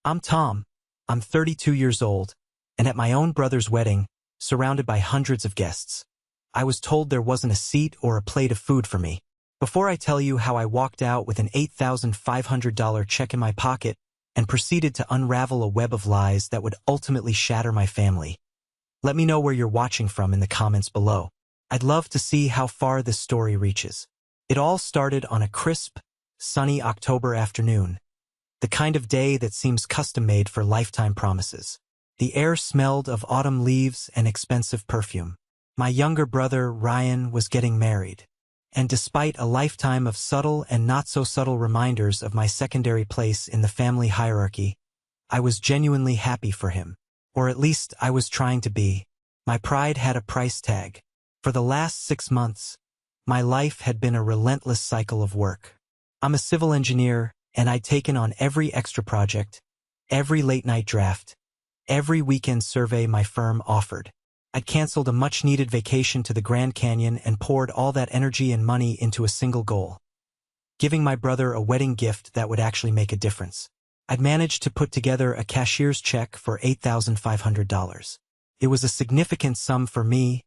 I'm Tom. I'm 32 years old, and at my own brother's wedding, surrounded by hundreds of guests, I was told there wasn't a seat or a plate of food for me. Before I tell you how I walked out with an $8,500 check in my pocket and proceeded to unravel a web of lies that would ultimately shatter my family, let me know where you're watching from in the comments below. I'd love to see how far this story reaches. It all started on a crisp, sunny October afternoon, the kind of day that seems custom-made for lifetime promises. The air smelled of autumn leaves and expensive perfume. My younger brother, Ryan, was getting married, and despite a lifetime of subtle and not-so-subtle reminders of my secondary place in the family hierarchy, I was genuinely happy for him. Or at least I was trying to be. My pride had a price tag. For the last 6 months, my life had been a relentless cycle of work. I'm a civil engineer, and I'd taken on every extra project, every late-night draft, every weekend survey my firm offered. I'd canceled a much-needed vacation to the Grand Canyon and poured all that energy and money into a single goal: giving my brother a wedding gift that would actually make a difference. I'd managed to put together a cashier's check for $8,500. It was a significant sum for me,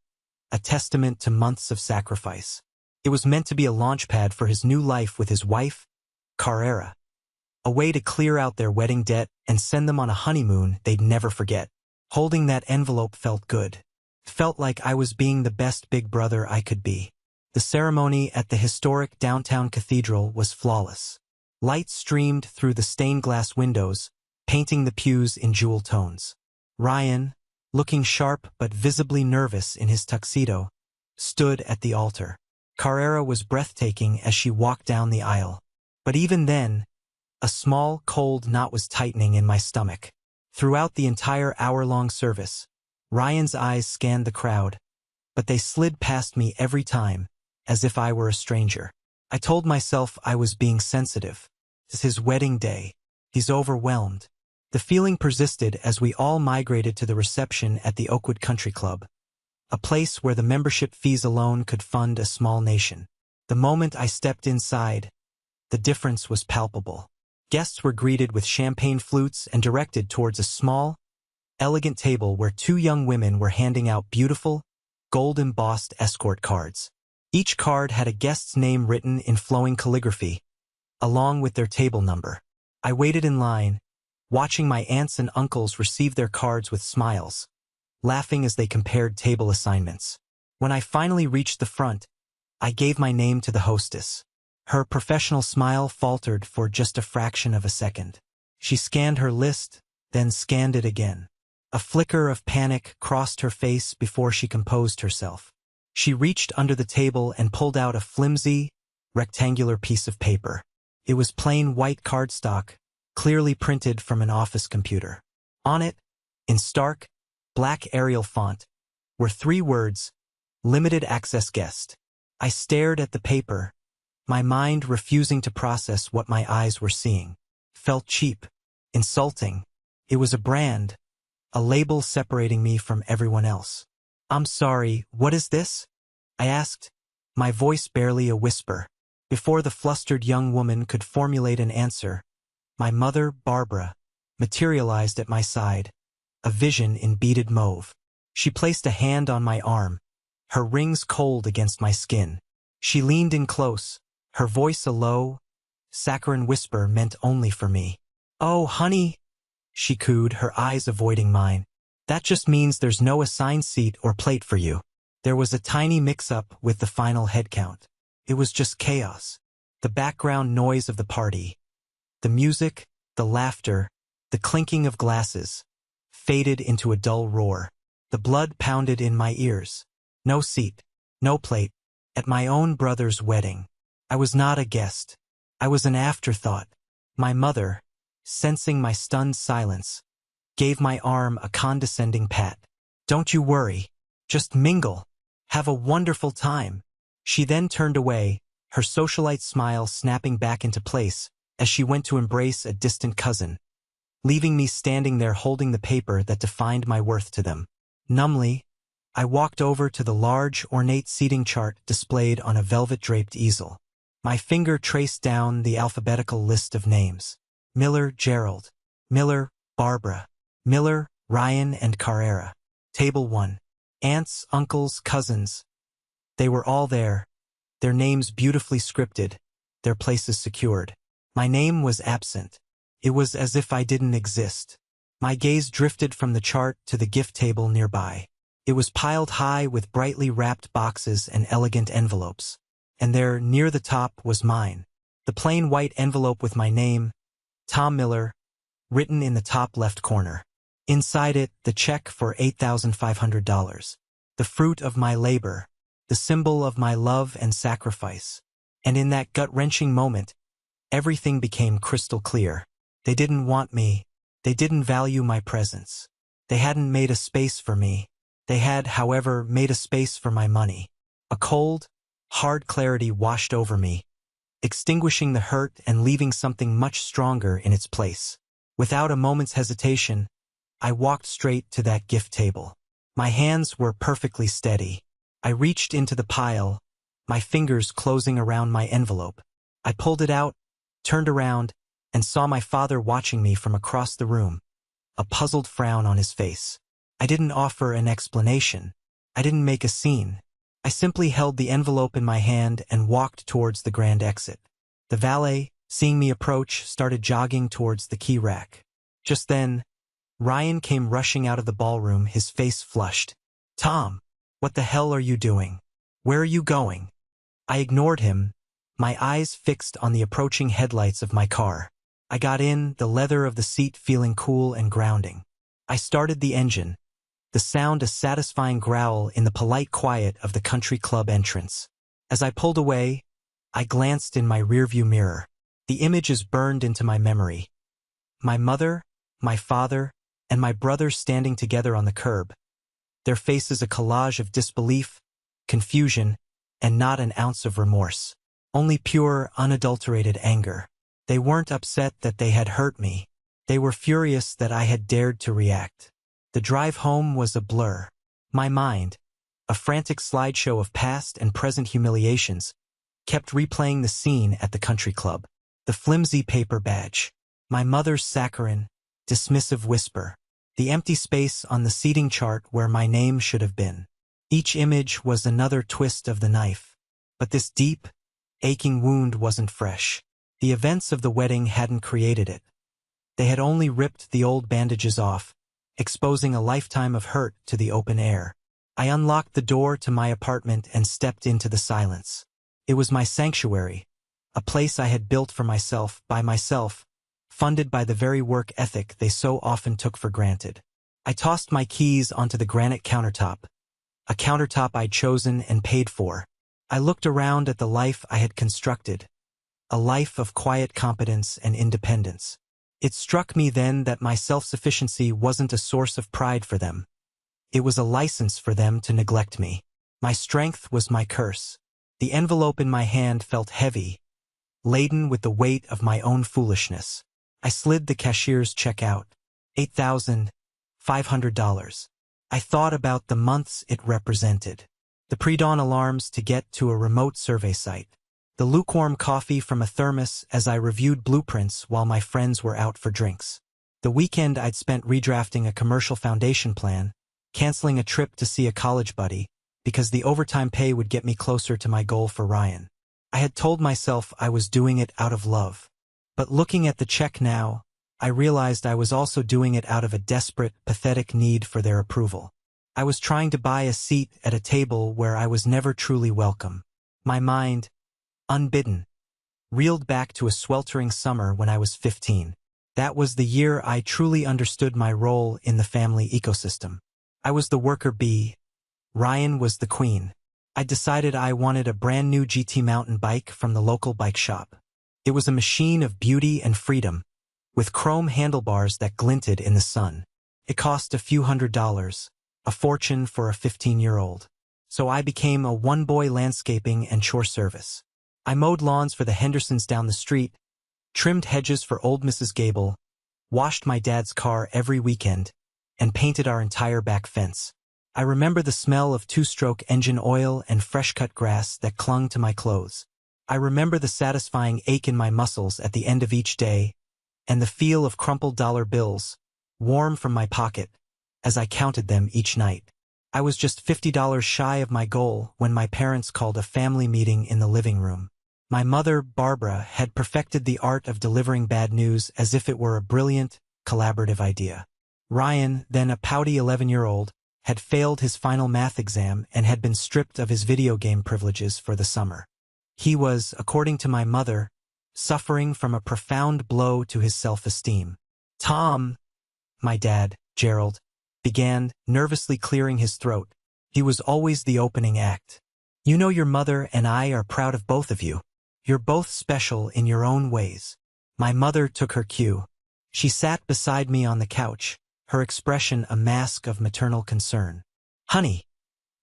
a testament to months of sacrifice. It was meant to be a launchpad for his new life with his wife, Carrera, a way to clear out their wedding debt and send them on a honeymoon they'd never forget. Holding that envelope felt good. Felt like I was being the best big brother I could be. The ceremony at the historic downtown cathedral was flawless. Light streamed through the stained glass windows, painting the pews in jewel tones. Ryan, looking sharp but visibly nervous in his tuxedo, stood at the altar. Carrera was breathtaking as she walked down the aisle. But even then, a small, cold knot was tightening in my stomach. Throughout the entire hour-long service, Ryan's eyes scanned the crowd, but they slid past me every time, as if I were a stranger. I told myself I was being sensitive. It's his wedding day. He's overwhelmed. The feeling persisted as we all migrated to the reception at the Oakwood Country Club, a place where the membership fees alone could fund a small nation. The moment I stepped inside, the difference was palpable. Guests were greeted with champagne flutes and directed towards a small, elegant table where 2 young women were handing out beautiful, gold-embossed escort cards. Each card had a guest's name written in flowing calligraphy, along with their table number. I waited in line, watching my aunts and uncles receive their cards with smiles, laughing as they compared table assignments. When I finally reached the front, I gave my name to the hostess. Her professional smile faltered for just a fraction of a second. She scanned her list, then scanned it again. A flicker of panic crossed her face before she composed herself. She reached under the table and pulled out a flimsy, rectangular piece of paper. It was plain white cardstock, clearly printed from an office computer. On it, in stark, black Arial font, were 3 words: limited access guest. I stared at the paper, my mind refusing to process what my eyes were seeing. Felt cheap, insulting. It was a brand, a label separating me from everyone else. "I'm sorry, what is this?" I asked, my voice barely a whisper. Before the flustered young woman could formulate an answer, my mother, Barbara, materialized at my side, a vision in beaded mauve. She placed a hand on my arm, her rings cold against my skin. She leaned in close, her voice a low, saccharine whisper meant only for me. "Oh, honey," she cooed, her eyes avoiding mine. "That just means there's no assigned seat or plate for you." There was a tiny mix-up with the final head count. It was just chaos. The background noise of the party, the music, the laughter, the clinking of glasses, faded into a dull roar. The blood pounded in my ears. No seat, no plate, at my own brother's wedding. I was not a guest. I was an afterthought. My mother, sensing my stunned silence, gave my arm a condescending pat. "Don't you worry. Just mingle. Have a wonderful time." She then turned away, her socialite smile snapping back into place as she went to embrace a distant cousin, leaving me standing there holding the paper that defined my worth to them. Numbly, I walked over to the large, ornate seating chart displayed on a velvet-draped easel. My finger traced down the alphabetical list of names. Miller, Gerald. Miller, Barbara. Miller, Ryan and Carrera. Table 1. Aunts, uncles, cousins. They were all there, their names beautifully scripted, their places secured. My name was absent. It was as if I didn't exist. My gaze drifted from the chart to the gift table nearby. It was piled high with brightly wrapped boxes and elegant envelopes. And there, near the top, was mine. The plain white envelope with my name, Tom Miller, written in the top left corner. Inside it, the check for $8,500. The fruit of my labor, the symbol of my love and sacrifice. And in that gut-wrenching moment, everything became crystal clear. They didn't want me. They didn't value my presence. They hadn't made a space for me. They had, however, made a space for my money. A cold, hard clarity washed over me, extinguishing the hurt and leaving something much stronger in its place. Without a moment's hesitation, I walked straight to that gift table. My hands were perfectly steady. I reached into the pile, my fingers closing around my envelope. I pulled it out, turned around, and saw my father watching me from across the room, a puzzled frown on his face. I didn't offer an explanation. I didn't make a scene. I simply held the envelope in my hand and walked towards the grand exit. The valet, seeing me approach, started jogging towards the key rack. Just then, Ryan came rushing out of the ballroom, his face flushed. "Tom, what the hell are you doing? Where are you going?" I ignored him, my eyes fixed on the approaching headlights of my car. I got in, the leather of the seat feeling cool and grounding. I started the engine, the sound a satisfying growl in the polite quiet of the country club entrance. As I pulled away, I glanced in my rearview mirror. The images burned into my memory. My mother, my father, and my brother standing together on the curb, their faces a collage of disbelief, confusion, and not an ounce of remorse. Only pure, unadulterated anger. They weren't upset that they had hurt me. They were furious that I had dared to react. The drive home was a blur. My mind, a frantic slideshow of past and present humiliations, kept replaying the scene at the country club. The flimsy paper badge. My mother's saccharine, dismissive whisper. The empty space on the seating chart where my name should have been. Each image was another twist of the knife. But this deep, aching wound wasn't fresh. The events of the wedding hadn't created it. They had only ripped the old bandages off, exposing a lifetime of hurt to the open air. I unlocked the door to my apartment and stepped into the silence. It was my sanctuary, a place I had built for myself, by myself, funded by the very work ethic they so often took for granted. I tossed my keys onto the granite countertop, a countertop I'd chosen and paid for. I looked around at the life I had constructed, a life of quiet competence and independence. It struck me then that my self-sufficiency wasn't a source of pride for them. It was a license for them to neglect me. My strength was my curse. The envelope in my hand felt heavy, laden with the weight of my own foolishness. I slid the cashier's check out. $8,500. I thought about the months it represented. The pre-dawn alarms to get to a remote survey site. The lukewarm coffee from a thermos as I reviewed blueprints while my friends were out for drinks. The weekend I'd spent redrafting a commercial foundation plan, canceling a trip to see a college buddy, because the overtime pay would get me closer to my goal for Ryan. I had told myself I was doing it out of love. But looking at the check now, I realized I was also doing it out of a desperate, pathetic need for their approval. I was trying to buy a seat at a table where I was never truly welcome. My mind, unbidden, reeled back to a sweltering summer when I was 15. That was the year I truly understood my role in the family ecosystem. I was the worker bee. Ryan was the queen. I decided I wanted a brand new GT mountain bike from the local bike shop. It was a machine of beauty and freedom, with chrome handlebars that glinted in the sun. It cost a few $100s, a fortune for a 15-year-old. So I became a one-boy landscaping and chore service. I mowed lawns for the Hendersons down the street, trimmed hedges for old Mrs. Gable, washed my dad's car every weekend, and painted our entire back fence. I remember the smell of two-stroke engine oil and fresh-cut grass that clung to my clothes. I remember the satisfying ache in my muscles at the end of each day, and the feel of crumpled dollar bills, warm from my pocket, as I counted them each night. I was just $50 shy of my goal when my parents called a family meeting in the living room. My mother, Barbara, had perfected the art of delivering bad news as if it were a brilliant, collaborative idea. Ryan, then a pouty 11-year-old, had failed his final math exam and had been stripped of his video game privileges for the summer. He was, according to my mother, suffering from a profound blow to his self-esteem. Tom, my dad, Gerald, began, nervously clearing his throat. He was always the opening act. You know your mother and I are proud of both of you. You're both special in your own ways. My mother took her cue. She sat beside me on the couch, her expression a mask of maternal concern. Honey,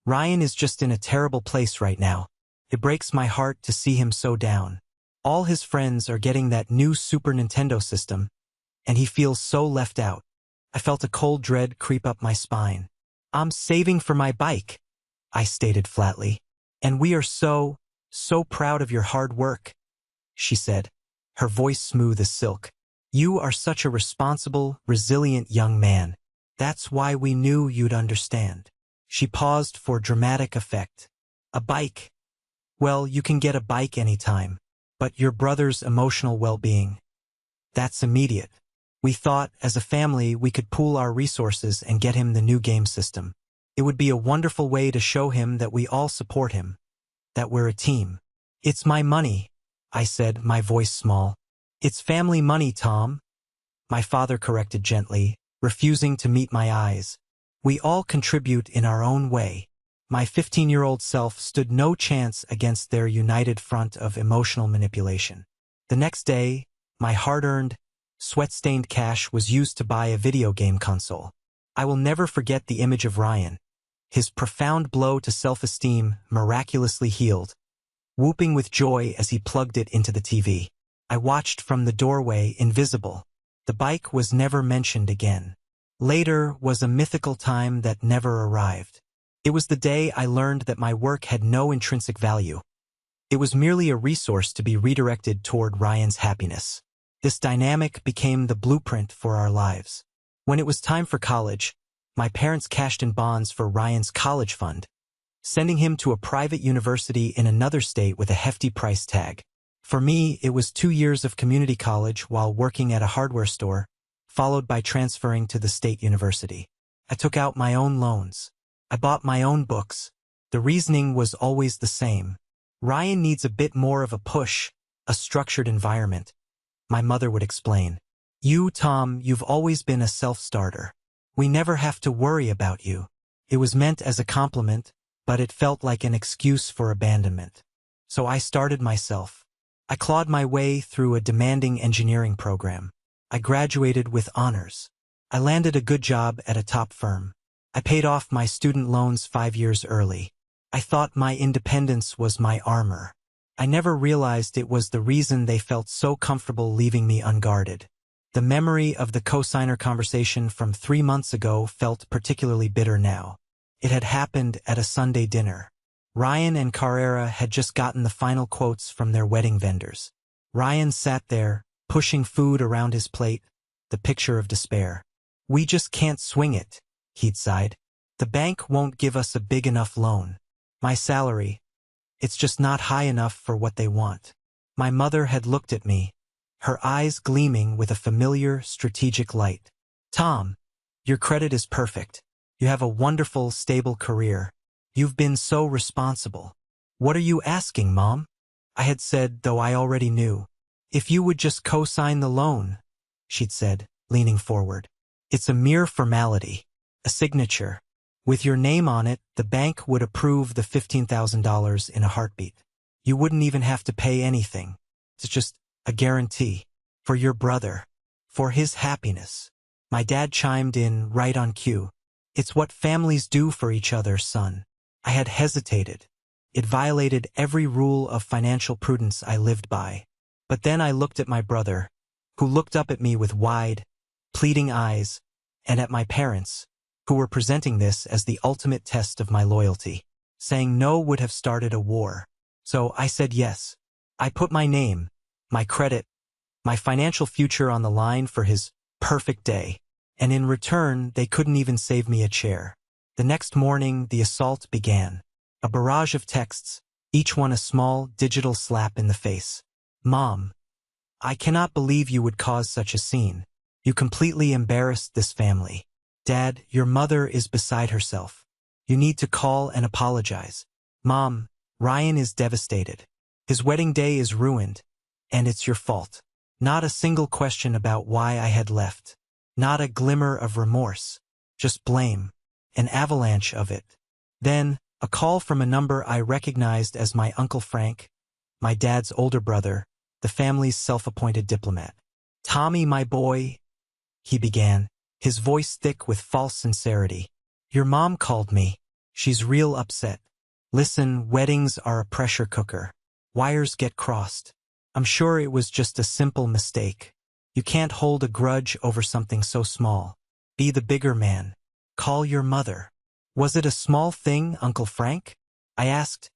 Ryan is just in a terrible place right now. It breaks my heart to see him so down. All his friends are getting that new Super Nintendo system, and he feels so left out. I felt a cold dread creep up my spine. I'm saving for my bike, I stated flatly. And we are so proud of your hard work, she said, her voice smooth as silk. You are such a responsible, resilient young man. That's why we knew you'd understand. She paused for dramatic effect. A bike. Well, you can get a bike anytime. But your brother's emotional well-being, that's immediate. We thought, as a family, we could pool our resources and get him the new game system. It would be a wonderful way to show him that we all support him, that we're a team. It's my money, I said, my voice small. It's family money, Tom, my father corrected gently, refusing to meet my eyes. We all contribute in our own way. My 15-year-old self stood no chance against their united front of emotional manipulation. The next day, my hard-earned, sweat-stained cash was used to buy a video game console. I will never forget the image of Ryan, his profound blow to self-esteem miraculously healed, whooping with joy as he plugged it into the TV. I watched from the doorway, invisible. The bike was never mentioned again. Later was a mythical time that never arrived. It was the day I learned that my work had no intrinsic value. It was merely a resource to be redirected toward Ryan's happiness. This dynamic became the blueprint for our lives. When it was time for college, my parents cashed in bonds for Ryan's college fund, sending him to a private university in another state with a hefty price tag. For me, it was 2 years of community college while working at a hardware store, followed by transferring to the state university. I took out my own loans. I bought my own books. The reasoning was always the same. Ryan needs a bit more of a push, a structured environment. My mother would explain. You, Tom, you've always been a self-starter. We never have to worry about you. It was meant as a compliment, but it felt like an excuse for abandonment. So I started myself. I clawed my way through a demanding engineering program. I graduated with honors. I landed a good job at a top firm. I paid off my student loans 5 years early. I thought my independence was my armor. I never realized it was the reason they felt so comfortable leaving me unguarded. The memory of the cosigner conversation from 3 months ago felt particularly bitter now. It had happened at a Sunday dinner. Ryan and Carrera had just gotten the final quotes from their wedding vendors. Ryan sat there, pushing food around his plate, the picture of despair. We just can't swing it, he'd sighed. The bank won't give us a big enough loan. My salary, it's just not high enough for what they want. My mother had looked at me, her eyes gleaming with a familiar, strategic light. Tom, your credit is perfect. You have a wonderful, stable career. You've been so responsible. What are you asking, Mom? I had said, though I already knew. If you would just co-sign the loan, she'd said, leaning forward. It's a mere formality, a signature. With your name on it, the bank would approve the $15,000 in a heartbeat. You wouldn't even have to pay anything. It's just a guarantee. For your brother. For his happiness. My dad chimed in right on cue. It's what families do for each other, son. I had hesitated. It violated every rule of financial prudence I lived by. But then I looked at my brother, who looked up at me with wide, pleading eyes, and at my parents, who were presenting this as the ultimate test of my loyalty. Saying no would have started a war. So I said yes. I put my name, my credit, my financial future on the line for his perfect day. And in return, they couldn't even save me a chair. The next morning, the assault began. A barrage of texts, each one a small, digital slap in the face. Mom, I cannot believe you would cause such a scene. You completely embarrassed this family. Dad, your mother is beside herself. You need to call and apologize. Mom, Ryan is devastated. His wedding day is ruined, and it's your fault. Not a single question about why I had left. Not a glimmer of remorse. Just blame. An avalanche of it. Then, a call from a number I recognized as my Uncle Frank, my dad's older brother, the family's self-appointed diplomat. Tommy, my boy, he began, his voice thick with false sincerity. Your mom called me. She's real upset. Listen, weddings are a pressure cooker. Wires get crossed. I'm sure it was just a simple mistake. You can't hold a grudge over something so small. Be the bigger man. Call your mother. Was it a small thing, Uncle Frank? I asked,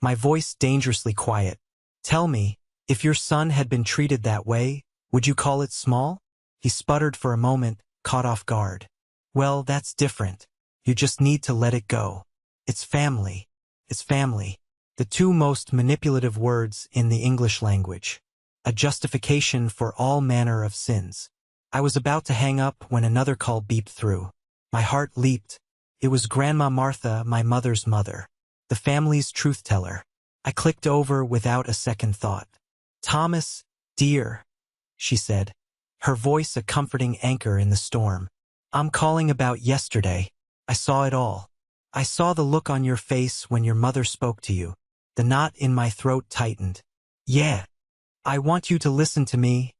my voice dangerously quiet. Tell me, if your son had been treated that way, would you call it small? He sputtered for a moment, caught off guard. Well, that's different. You just need to let it go. It's family. It's family. The two most manipulative words in the English language. A justification for all manner of sins. I was about to hang up when another call beeped through. My heart leaped. It was Grandma Martha, my mother's mother. The family's truth-teller. I clicked over without a second thought. Thomas, dear, she said, her voice a comforting anchor in the storm. I'm calling about yesterday. I saw it all. I saw the look on your face when your mother spoke to you. The knot in my throat tightened. Yeah. I want you to listen to me,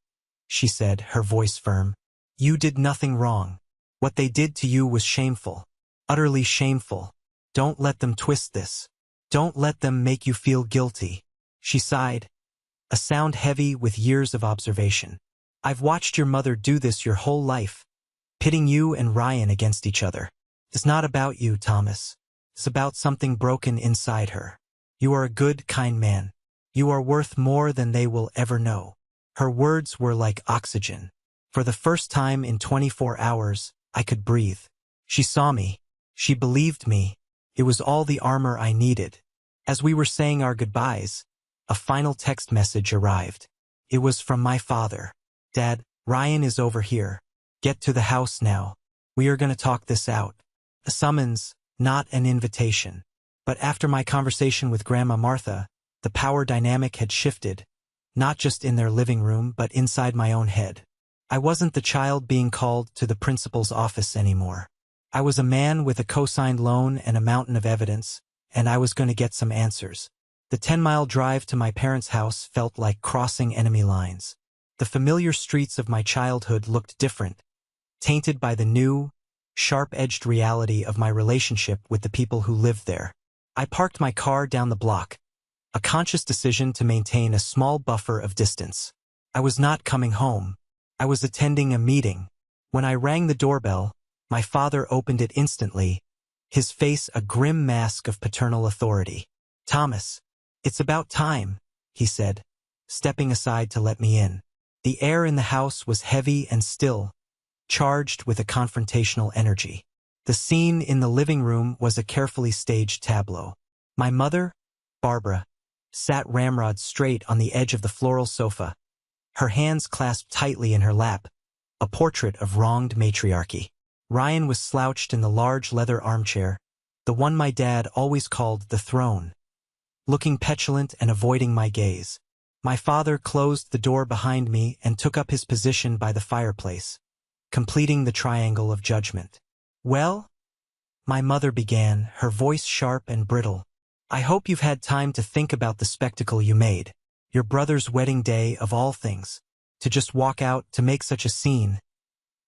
she said, her voice firm. You did nothing wrong. What they did to you was shameful. Utterly shameful. Don't let them twist this. Don't let them make you feel guilty. She sighed, a sound heavy with years of observation. I've watched your mother do this your whole life, pitting you and Ryan against each other. It's not about you, Thomas. It's about something broken inside her. You are a good, kind man. You are worth more than they will ever know. Her words were like oxygen. For the first time in 24 hours, I could breathe. She saw me. She believed me. It was all the armor I needed. As we were saying our goodbyes, a final text message arrived. It was from my father. Dad, Ryan is over here. Get to the house now. We are going to talk this out. A summons, not an invitation. But after my conversation with Grandma Martha, the power dynamic had shifted, not just in their living room but inside my own head. I wasn't the child being called to the principal's office anymore. I was a man with a co-signed loan and a mountain of evidence, and I was going to get some answers. The 10-mile drive to my parents' house felt like crossing enemy lines. The familiar streets of my childhood looked different, tainted by the new, sharp-edged reality of my relationship with the people who lived there. I parked my car down the block, a conscious decision to maintain a small buffer of distance. I was not coming home. I was attending a meeting. When I rang the doorbell, my father opened it instantly, his face a grim mask of paternal authority. Thomas, it's about time, he said, stepping aside to let me in. The air in the house was heavy and still, charged with a confrontational energy. The scene in the living room was a carefully staged tableau. My mother, Barbara, sat ramrod straight on the edge of the floral sofa, her hands clasped tightly in her lap, a portrait of wronged matriarchy. Ryan was slouched in the large leather armchair, the one my dad always called the throne, looking petulant and avoiding my gaze. My father closed the door behind me and took up his position by the fireplace, completing the triangle of judgment. Well, my mother began, her voice sharp and brittle. I hope you've had time to think about the spectacle you made. Your brother's wedding day of all things. To just walk out to make such a scene.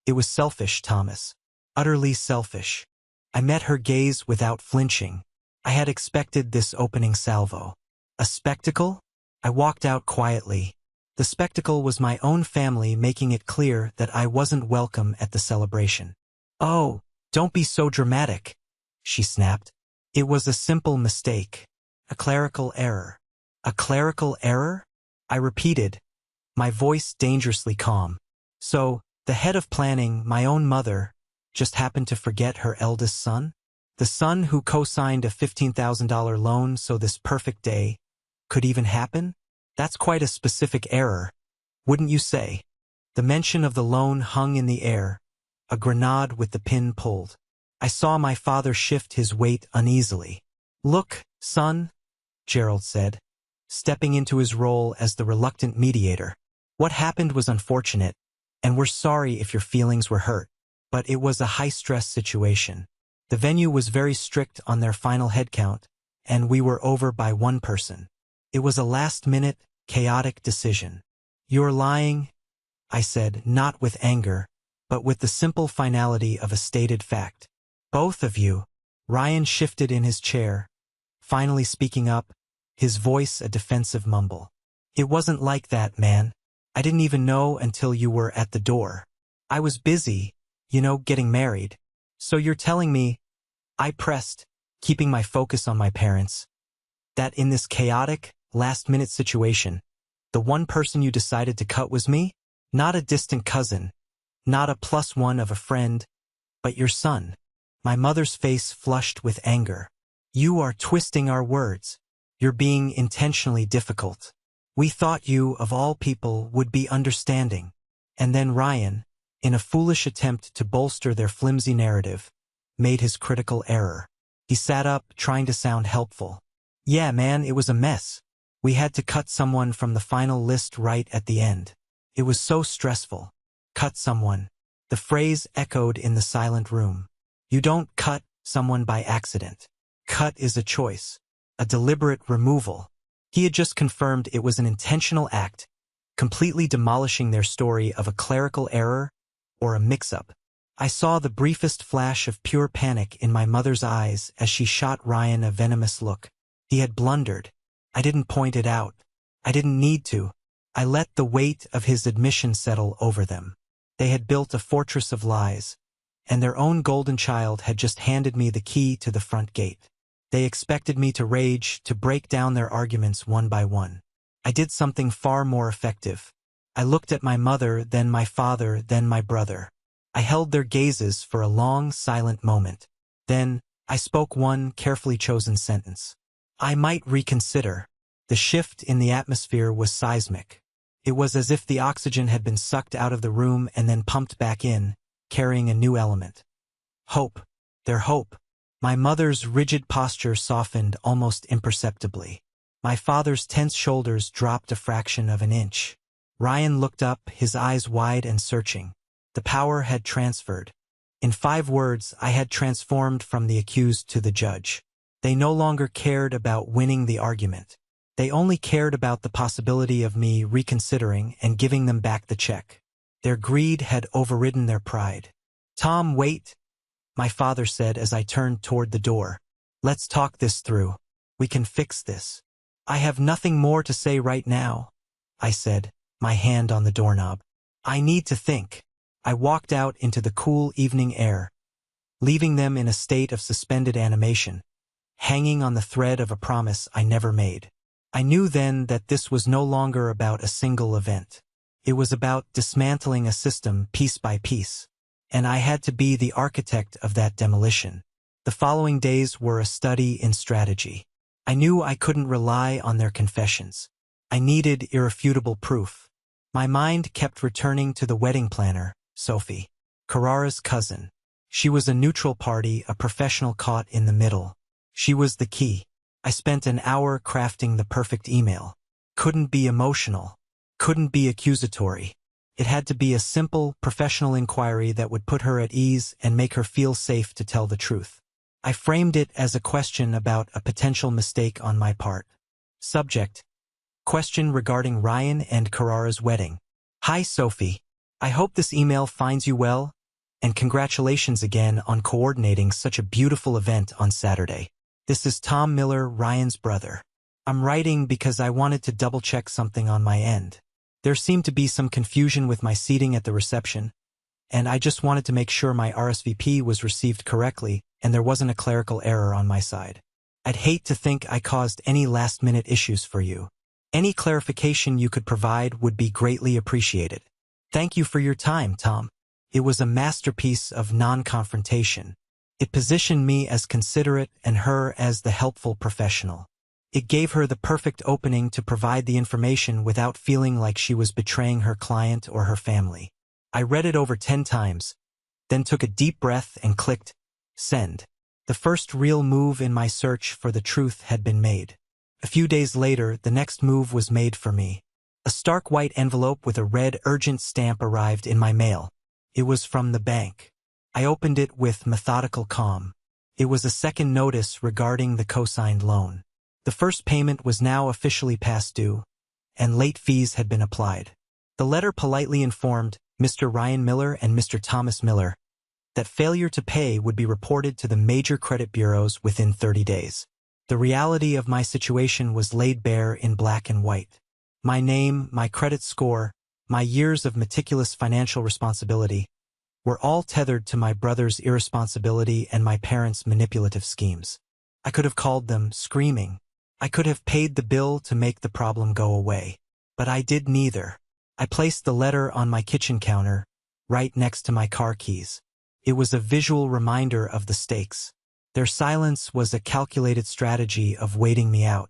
It was selfish, Thomas. Utterly selfish. I met her gaze without flinching. I had expected this opening salvo. A spectacle? I walked out quietly. The spectacle was my own family making it clear that I wasn't welcome at the celebration. Oh, don't be so dramatic, she snapped. It was a simple mistake. A clerical error. A clerical error? I repeated, my voice dangerously calm. So, the head of planning, my own mother, just happened to forget her eldest son? The son who co-signed a $15,000 loan so this perfect day could even happen? That's quite a specific error, wouldn't you say? The mention of the loan hung in the air, a grenade with the pin pulled. I saw my father shift his weight uneasily. "Look, son," Gerald said, stepping into his role as the reluctant mediator. "What happened was unfortunate, and we're sorry if your feelings were hurt, but it was a high-stress situation. The venue was very strict on their final head count, and we were over by one person. It was a last-minute, chaotic decision." "You're lying," I said, not with anger, but with the simple finality of a stated fact. "Both of you." Ryan shifted in his chair, finally speaking up, his voice a defensive mumble. "It wasn't like that, man. I didn't even know until you were at the door. I was busy, getting married. So you're telling me," I pressed, keeping my focus on my parents, "that in this chaotic, last-minute situation, the one person you decided to cut was me? Not a distant cousin, not a +1 of a friend, but your son." My mother's face flushed with anger. "You are twisting our words. You're being intentionally difficult. We thought you, of all people, would be understanding." And then Ryan, in a foolish attempt to bolster their flimsy narrative, made his critical error. He sat up, trying to sound helpful. "Yeah, man, it was a mess. We had to cut someone from the final list right at the end. It was so stressful. Cut someone." The phrase echoed in the silent room. You don't cut someone by accident. Cut is a choice, a deliberate removal. He had just confirmed it was an intentional act, completely demolishing their story of a clerical error or a mix-up. I saw the briefest flash of pure panic in my mother's eyes as she shot Ryan a venomous look. He had blundered. I didn't point it out. I didn't need to. I let the weight of his admission settle over them. They had built a fortress of lies, and their own golden child had just handed me the key to the front gate. They expected me to rage, to break down their arguments one by one. I did something far more effective. I looked at my mother, then my father, then my brother. I held their gazes for a long, silent moment. Then, I spoke one carefully chosen sentence. "I might reconsider." The shift in the atmosphere was seismic. It was as if the oxygen had been sucked out of the room and then pumped back in, carrying a new element. Hope. Their hope. My mother's rigid posture softened almost imperceptibly. My father's tense shoulders dropped a fraction of an inch. Ryan looked up, his eyes wide and searching. The power had transferred. In 5 words, I had transformed from the accused to the judge. They no longer cared about winning the argument. They only cared about the possibility of me reconsidering and giving them back the check. Their greed had overridden their pride. "Tom, wait," my father said as I turned toward the door. "Let's talk this through. We can fix this." "I have nothing more to say right now," I said, my hand on the doorknob. "I need to think." I walked out into the cool evening air, leaving them in a state of suspended animation, hanging on the thread of a promise I never made. I knew then that this was no longer about a single event. It was about dismantling a system piece by piece, and I had to be the architect of that demolition. The following days were a study in strategy. I knew I couldn't rely on their confessions. I needed irrefutable proof. My mind kept returning to the wedding planner, Sophie, Carrara's cousin. She was a neutral party, a professional caught in the middle. She was the key. I spent an hour crafting the perfect email. Couldn't be emotional. Couldn't be accusatory. It had to be a simple, professional inquiry that would put her at ease and make her feel safe to tell the truth. I framed it as a question about a potential mistake on my part. Subject: question regarding Ryan and Carrara's wedding. Hi, Sophie. I hope this email finds you well, and congratulations again on coordinating such a beautiful event on Saturday. This is Tom Miller, Ryan's brother. I'm writing because I wanted to double-check something on my end. There seemed to be some confusion with my seating at the reception, and I just wanted to make sure my RSVP was received correctly and there wasn't a clerical error on my side. I'd hate to think I caused any last-minute issues for you. Any clarification you could provide would be greatly appreciated. Thank you for your time, Tom. It was a masterpiece of non-confrontation. It positioned me as considerate and her as the helpful professional. It gave her the perfect opening to provide the information without feeling like she was betraying her client or her family. I read it over 10 times, then took a deep breath and clicked send. The first real move in my search for the truth had been made. A few days later, the next move was made for me. A stark white envelope with a red urgent stamp arrived in my mail. It was from the bank. I opened it with methodical calm. It was a second notice regarding the co-signed loan. The first payment was now officially past due, and late fees had been applied. The letter politely informed Mr. Ryan Miller and Mr. Thomas Miller that failure to pay would be reported to the major credit bureaus within 30 days. The reality of my situation was laid bare in black and white. My name, my credit score, my years of meticulous financial responsibility were all tethered to my brother's irresponsibility and my parents' manipulative schemes. I could have called them screaming. I could have paid the bill to make the problem go away. But I did neither. I placed the letter on my kitchen counter, right next to my car keys. It was a visual reminder of the stakes. Their silence was a calculated strategy of waiting me out.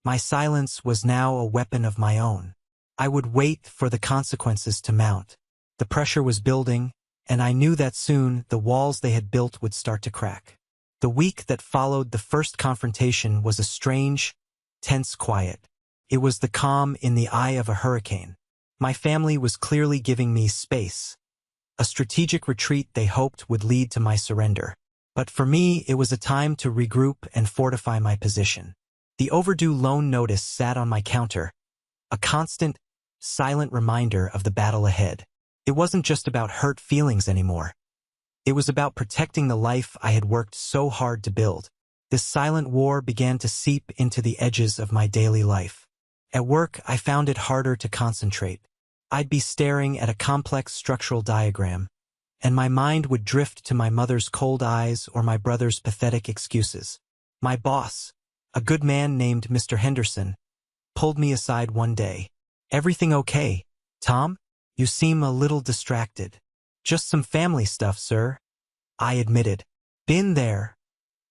My silence was now a weapon of my own. I would wait for the consequences to mount. The pressure was building, and I knew that soon the walls they had built would start to crack. The week that followed the first confrontation was a strange, tense quiet. It was the calm in the eye of a hurricane. My family was clearly giving me space, a strategic retreat they hoped would lead to my surrender. But for me, it was a time to regroup and fortify my position. The overdue loan notice sat on my counter, a constant, silent reminder of the battle ahead. It wasn't just about hurt feelings anymore. It was about protecting the life I had worked so hard to build. This silent war began to seep into the edges of my daily life. At work, I found it harder to concentrate. I'd be staring at a complex structural diagram, and my mind would drift to my mother's cold eyes or my brother's pathetic excuses. My boss, a good man named Mr. Henderson, pulled me aside one day. "Everything okay, Tom? You seem a little distracted." "Just some family stuff, sir," I admitted. "Been there,"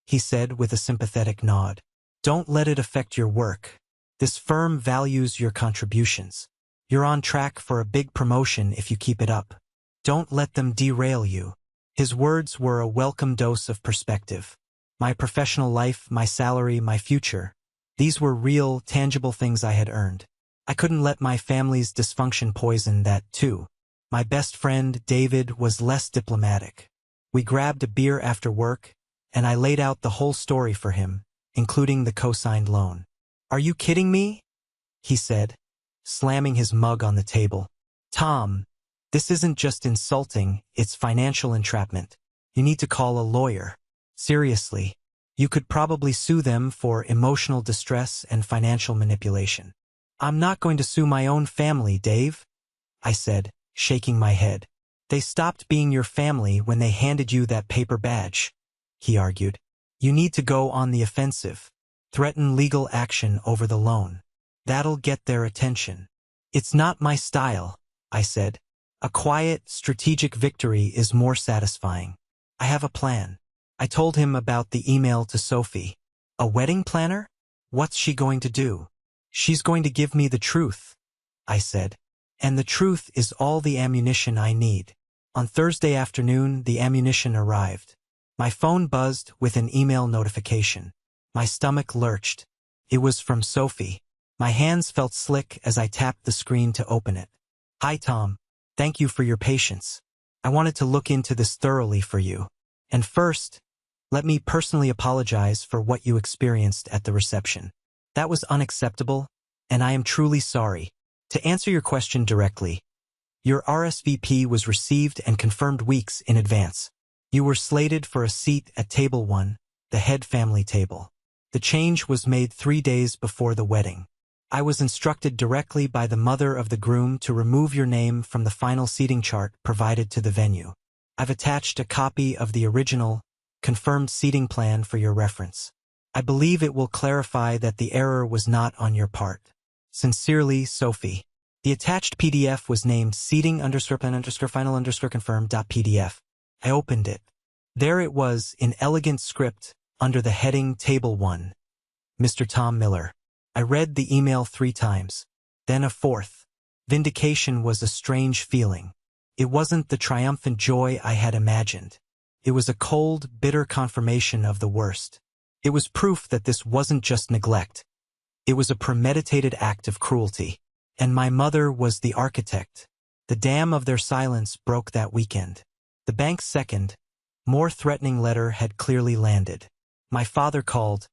he said with a sympathetic nod. "Don't let it affect your work. This firm values your contributions. You're on track for a big promotion if you keep it up. Don't let them derail you." His words were a welcome dose of perspective. My professional life, my salary, my future. These were real, tangible things I had earned. I couldn't let my family's dysfunction poison that, too. My best friend, David, was less diplomatic. We grabbed a beer after work, and I laid out the whole story for him, including the co-signed loan. "Are you kidding me?" he said, slamming his mug on the table. "Tom, this isn't just insulting, it's financial entrapment. You need to call a lawyer. Seriously, you could probably sue them for emotional distress and financial manipulation." "I'm not going to sue my own family, Dave," I said, shaking my head. "They stopped being your family when they handed you that paper badge," he argued. "You need to go on the offensive. Threaten legal action over the loan. That'll get their attention." "It's not my style," I said. "A quiet, strategic victory is more satisfying. I have a plan." I told him about the email to Sophie. "A wedding planner? What's she going to do?" "She's going to give me the truth," I said. "And the truth is all the ammunition I need." On Thursday afternoon, the ammunition arrived. My phone buzzed with an email notification. My stomach lurched. It was from Sophie. My hands felt slick as I tapped the screen to open it. "Hi, Tom. Thank you for your patience. I wanted to look into this thoroughly for you. And first, let me personally apologize for what you experienced at the reception. That was unacceptable, and I am truly sorry. To answer your question directly, your RSVP was received and confirmed weeks in advance. You were slated for a seat at table 1, the head family table. The change was made 3 days before the wedding. I was instructed directly by the mother of the groom to remove your name from the final seating chart provided to the venue. I've attached a copy of the original, confirmed seating plan for your reference. I believe it will clarify that the error was not on your part. Sincerely, Sophie. The attached PDF was named seating_plan_final_confirm.pdf. I opened it. There it was, in elegant script, under the heading Table 1. Mr. Tom Miller. I read the email 3 times. Then a fourth. Vindication was a strange feeling. It wasn't the triumphant joy I had imagined. It was a cold, bitter confirmation of the worst. It was proof that this wasn't just neglect. It was a premeditated act of cruelty. And my mother was the architect. The dam of their silence broke that weekend. The bank's second, more threatening letter had clearly landed. My father called,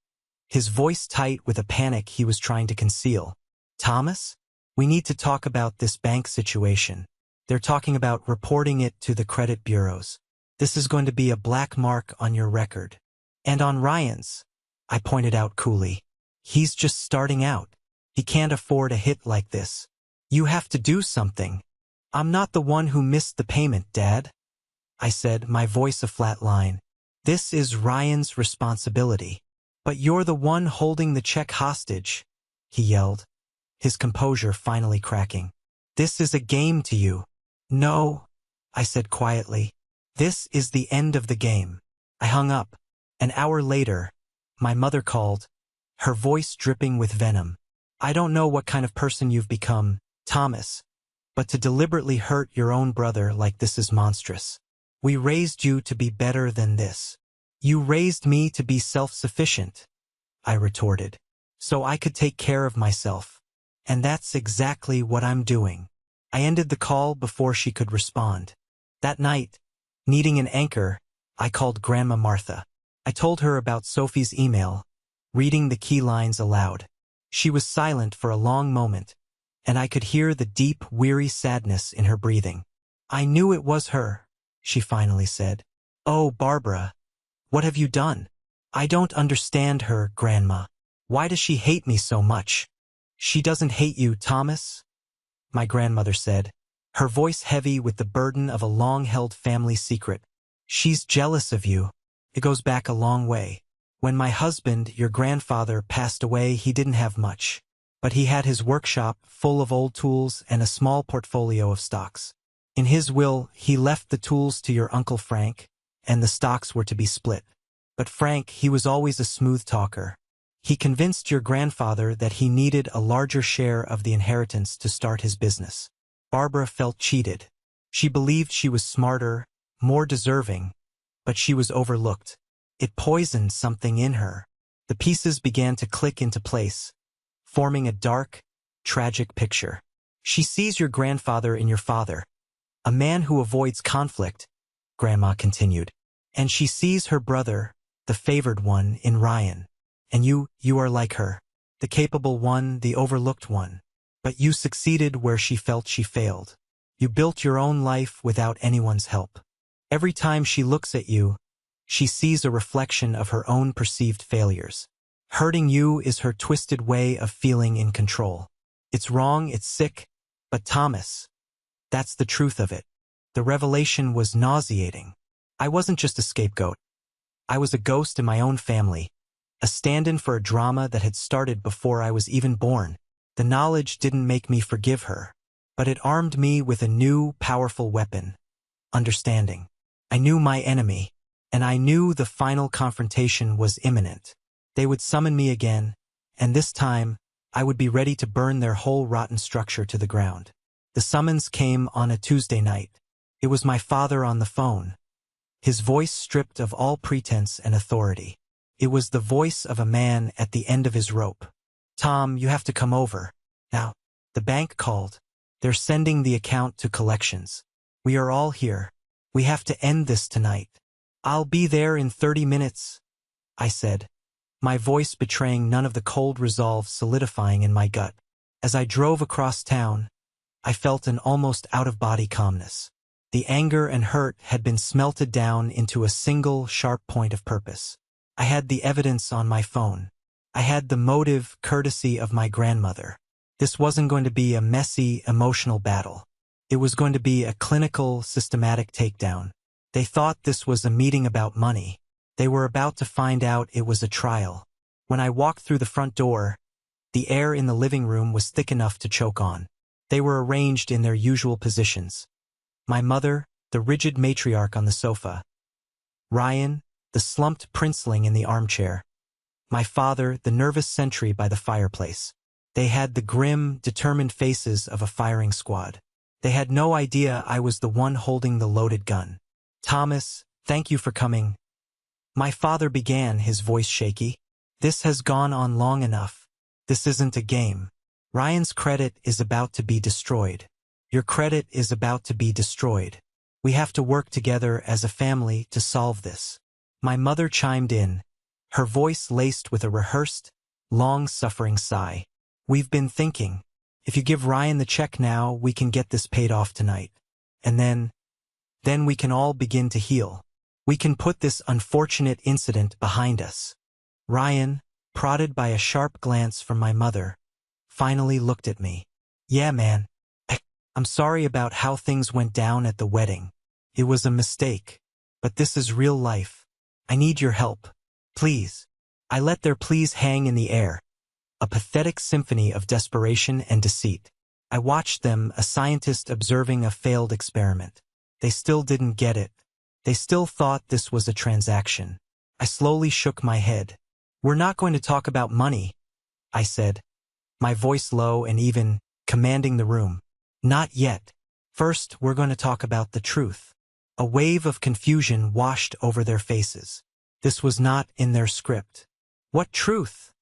his voice tight with a panic he was trying to conceal. Thomas? We need to talk about this bank situation. They're talking about reporting it to the credit bureaus. This is going to be a black mark on your record. And on Ryan's, I pointed out coolly. He's just starting out. He can't afford a hit like this. You have to do something. I'm not the one who missed the payment, Dad. I said, my voice a flat line. This is Ryan's responsibility. But you're the one holding the check hostage, he yelled, his composure finally cracking. This is a game to you. No, I said quietly. This is the end of the game. I hung up. An hour later, my mother called, her voice dripping with venom. I don't know what kind of person you've become, Thomas, but to deliberately hurt your own brother like this is monstrous. We raised you to be better than this. You raised me to be self-sufficient, I retorted, so I could take care of myself. And that's exactly what I'm doing. I ended the call before she could respond. That night, needing an anchor, I called Grandma Martha. I told her about Sophie's email, reading the key lines aloud. She was silent for a long moment, and I could hear the deep, weary sadness in her breathing. I knew it was her, she finally said. Oh, Barbara, what have you done? I don't understand her, Grandma. Why does she hate me so much? She doesn't hate you, Thomas, my grandmother said, her voice heavy with the burden of a long-held family secret. She's jealous of you. It goes back a long way. When my husband, your grandfather, passed away, he didn't have much, but he had his workshop full of old tools and a small portfolio of stocks. In his will, he left the tools to your Uncle Frank, and the stocks were to be split. But Frank, he was always a smooth talker. He convinced your grandfather that he needed a larger share of the inheritance to start his business. Barbara felt cheated. She believed she was smarter, more deserving, but she was overlooked. It poisoned something in her. The pieces began to click into place, forming a dark, tragic picture. She sees your grandfather in your father, a man who avoids conflict, Grandma continued. And she sees her brother, the favored one, in Ryan. And you are like her, the capable one, the overlooked one. But you succeeded where she felt she failed. You built your own life without anyone's help. Every time she looks at you, she sees a reflection of her own perceived failures. Hurting you is her twisted way of feeling in control. It's wrong, it's sick, but Thomas, that's the truth of it. The revelation was nauseating. I wasn't just a scapegoat. I was a ghost in my own family, a stand-in for a drama that had started before I was even born. The knowledge didn't make me forgive her, but it armed me with a new, powerful weapon: understanding. I knew my enemy, and I knew the final confrontation was imminent. They would summon me again, and this time, I would be ready to burn their whole rotten structure to the ground. The summons came on a Tuesday night. It was my father on the phone, his voice stripped of all pretense and authority. It was the voice of a man at the end of his rope. Tom, you have to come over. Now, the bank called. They're sending the account to collections. We are all here. We have to end this tonight. I'll be there in 30 minutes, I said, my voice betraying none of the cold resolve solidifying in my gut. As I drove across town, I felt an almost out-of-body calmness. The anger and hurt had been smelted down into a single, sharp point of purpose. I had the evidence on my phone. I had the motive, courtesy of my grandmother. This wasn't going to be a messy, emotional battle. It was going to be a clinical, systematic takedown. They thought this was a meeting about money. They were about to find out it was a trial. When I walked through the front door, The air in the living room was thick enough to choke on. They were arranged in their usual positions. My mother, the rigid matriarch on the sofa. Ryan, the slumped princeling in the armchair. My father, the nervous sentry by the fireplace. They had the grim, determined faces of a firing squad. They had no idea I was the one holding the loaded gun. "Thomas, thank you for coming." My father began, his voice shaky. "This has gone on long enough. This isn't a game. Ryan's credit is about to be destroyed. Your credit is about to be destroyed. We have to work together as a family to solve this." My mother chimed in, her voice laced with a rehearsed, long-suffering sigh. "We've been thinking. If you give Ryan the check now, we can get this paid off tonight. And then we can all begin to heal. We can put this unfortunate incident behind us." Ryan, prodded by a sharp glance from my mother, finally looked at me. "Yeah, man. I'm sorry about how things went down at the wedding. It was a mistake. But this is real life. I need your help. Please." I let their pleas hang in the air, a pathetic symphony of desperation and deceit. I watched them, a scientist observing a failed experiment. They still didn't get it. They still thought this was a transaction. I slowly shook my head. "We're not going to talk about money," I said, my voice low and even, commanding the room. "Not yet. First, we're going to talk about the truth." A wave of confusion washed over their faces. This was not in their script. "What truth?"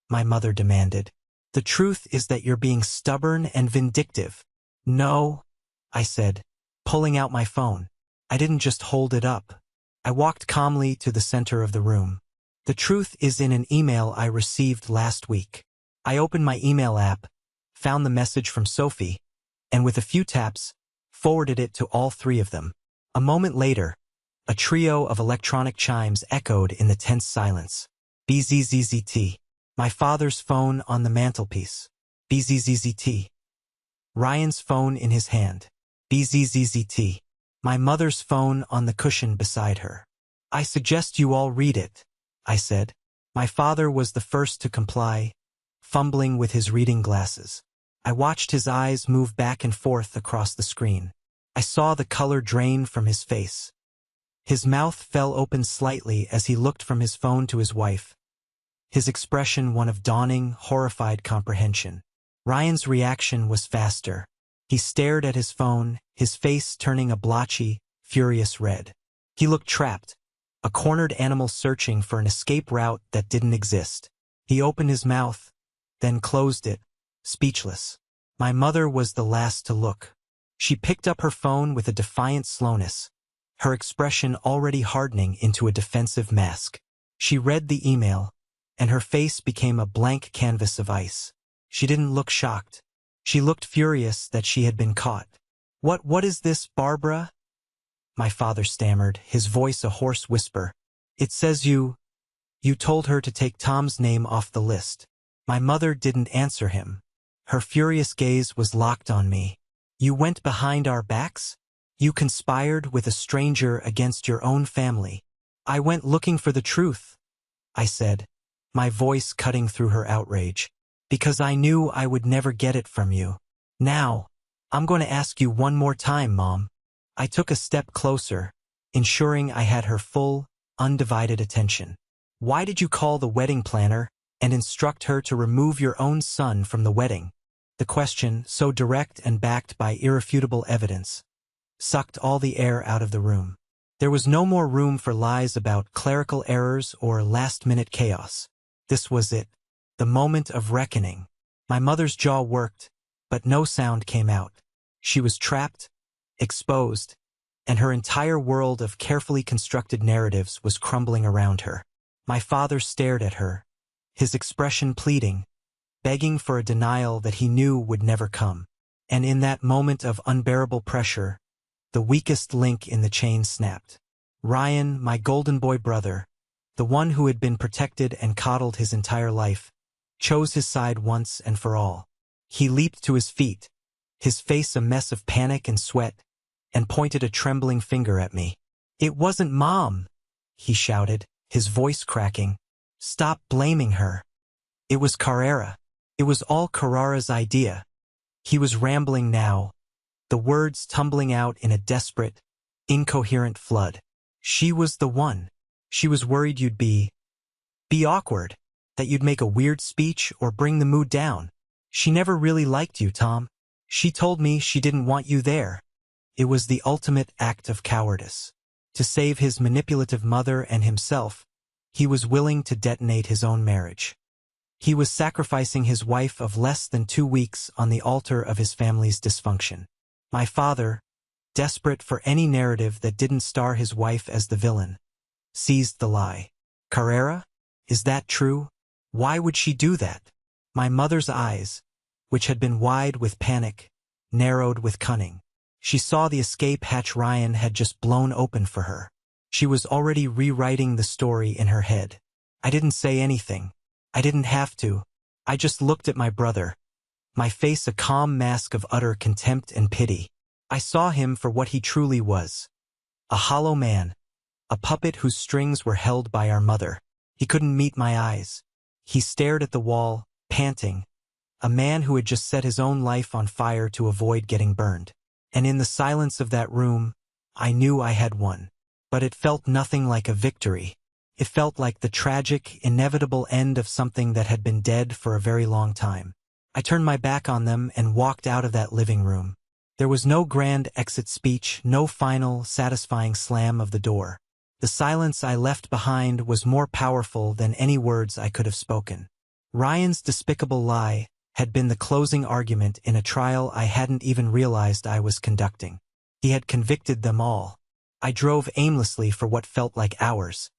my mother demanded. "The truth is that you're being stubborn and vindictive." "No," I said, pulling out my phone. I didn't just hold it up. I walked calmly to the center of the room. "The truth is in an email I received last week." I opened my email app, found the message from Sophie, and with a few taps, forwarded it to all three of them. A moment later, a trio of electronic chimes echoed in the tense silence. BZZZT. My father's phone on the mantelpiece. BZZZT. Ryan's phone in his hand. BZZZT. My mother's phone on the cushion beside her. "I suggest you all read it," I said. My father was the first to comply, fumbling with his reading glasses. I watched his eyes move back and forth across the screen. I saw the color drain from his face. His mouth fell open slightly as he looked from his phone to his wife, his expression one of dawning, horrified comprehension. Ryan's reaction was faster. He stared at his phone, his face turning a blotchy, furious red. He looked trapped, a cornered animal searching for an escape route that didn't exist. He opened his mouth, then closed it, speechless. My mother was the last to look. She picked up her phone with a defiant slowness, her expression already hardening into a defensive mask. She read the email, and her face became a blank canvas of ice. She didn't look shocked. She looked furious that she had been caught. What is this, Barbara?" my father stammered, his voice a hoarse whisper. "It says you told her to take Tom's name off the list." My mother didn't answer him. Her furious gaze was locked on me. "You went behind our backs? You conspired with a stranger against your own family." "I went looking for the truth," I said, my voice cutting through her outrage, "because I knew I would never get it from you. Now, I'm going to ask you one more time, Mom." I took a step closer, ensuring I had her full, undivided attention. "Why did you call the wedding planner and instruct her to remove your own son from the wedding?" The question, so direct and backed by irrefutable evidence, sucked all the air out of the room. There was no more room for lies about clerical errors or last-minute chaos. This was it, the moment of reckoning. My mother's jaw worked, but no sound came out. She was trapped, exposed, and her entire world of carefully constructed narratives was crumbling around her. My father stared at her, his expression pleading, begging for a denial that he knew would never come. And in that moment of unbearable pressure, the weakest link in the chain snapped. Ryan, my golden boy brother, the one who had been protected and coddled his entire life, chose his side once and for all. He leaped to his feet, his face a mess of panic and sweat, and pointed a trembling finger at me. "It wasn't Mom," he shouted, his voice cracking. "Stop blaming her. It was Carrera. It was all Carrara's idea. He was rambling now, the words tumbling out in a desperate, incoherent flood. She was the one. She was worried you'd be awkward, that you'd make a weird speech or bring the mood down. She never really liked you, Tom. She told me she didn't want you there. It was the ultimate act of cowardice. To save his manipulative mother and himself, he was willing to detonate his own marriage. He was sacrificing his wife of less than 2 weeks on the altar of his family's dysfunction. My father, desperate for any narrative that didn't star his wife as the villain, seized the lie. Carrara? Is that true? Why would she do that? My mother's eyes, which had been wide with panic, narrowed with cunning. She saw the escape hatch Ryan had just blown open for her. She was already rewriting the story in her head. I didn't say anything. I didn't have to. I just looked at my brother, my face a calm mask of utter contempt and pity. I saw him for what he truly was. A hollow man, a puppet whose strings were held by our mother. He couldn't meet my eyes. He stared at the wall, panting, a man who had just set his own life on fire to avoid getting burned. And in the silence of that room, I knew I had won. But it felt nothing like a victory. It felt like the tragic, inevitable end of something that had been dead for a very long time. I turned my back on them and walked out of that living room. There was no grand exit speech, no final, satisfying slam of the door. The silence I left behind was more powerful than any words I could have spoken. Ryan's despicable lie had been the closing argument in a trial I hadn't even realized I was conducting. He had convicted them all. I drove aimlessly for what felt like hours,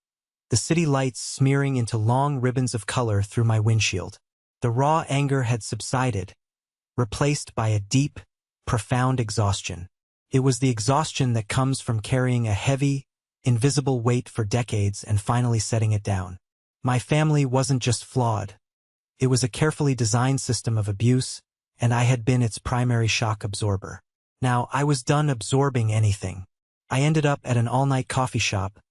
the city lights smearing into long ribbons of color through my windshield. The raw anger had subsided, replaced by a deep, profound exhaustion. It was the exhaustion that comes from carrying a heavy, invisible weight for decades and finally setting it down. My family wasn't just flawed. It was a carefully designed system of abuse, and I had been its primary shock absorber. Now, I was done absorbing anything. I ended up at an all-night coffee shop,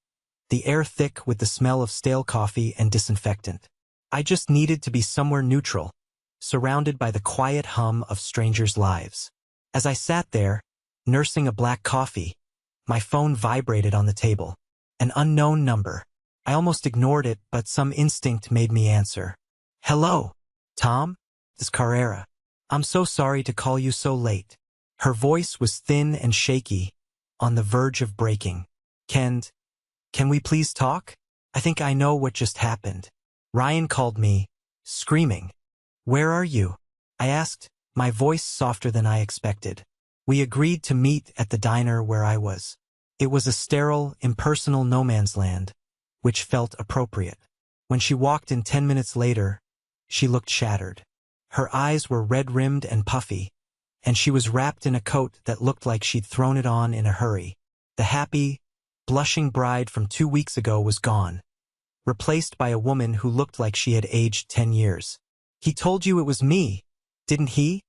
the air thick with the smell of stale coffee and disinfectant. I just needed to be somewhere neutral, surrounded by the quiet hum of strangers' lives. As I sat there, nursing a black coffee, my phone vibrated on the table. An unknown number. I almost ignored it, but some instinct made me answer. Hello, Tom? This is Carrara. I'm so sorry to call you so late. Her voice was thin and shaky, on the verge of breaking. Can we please talk? I think I know what just happened. Ryan called me, screaming. Where are you? I asked, my voice softer than I expected. We agreed to meet at the diner where I was. It was a sterile, impersonal no man's land, which felt appropriate. When she walked in 10 minutes later, she looked shattered. Her eyes were red-rimmed and puffy, and she was wrapped in a coat that looked like she'd thrown it on in a hurry. The happy, blushing bride from 2 weeks ago was gone, replaced by a woman who looked like she had aged 10 years. He told you it was me, didn't he?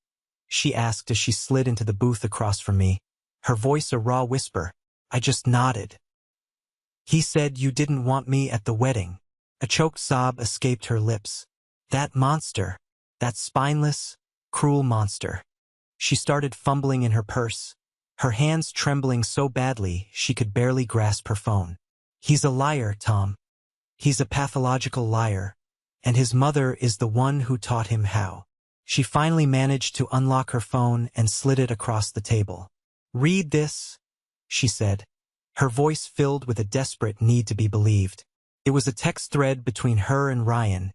She asked as she slid into the booth across from me, her voice a raw whisper. I just nodded. He said you didn't want me at the wedding. A choked sob escaped her lips. That monster, that spineless, cruel monster. She started fumbling in her purse, her hands trembling so badly she could barely grasp her phone. He's a liar, Tom. He's a pathological liar, and his mother is the one who taught him how. She finally managed to unlock her phone and slid it across the table. Read this, she said, her voice filled with a desperate need to be believed. It was a text thread between her and Ryan,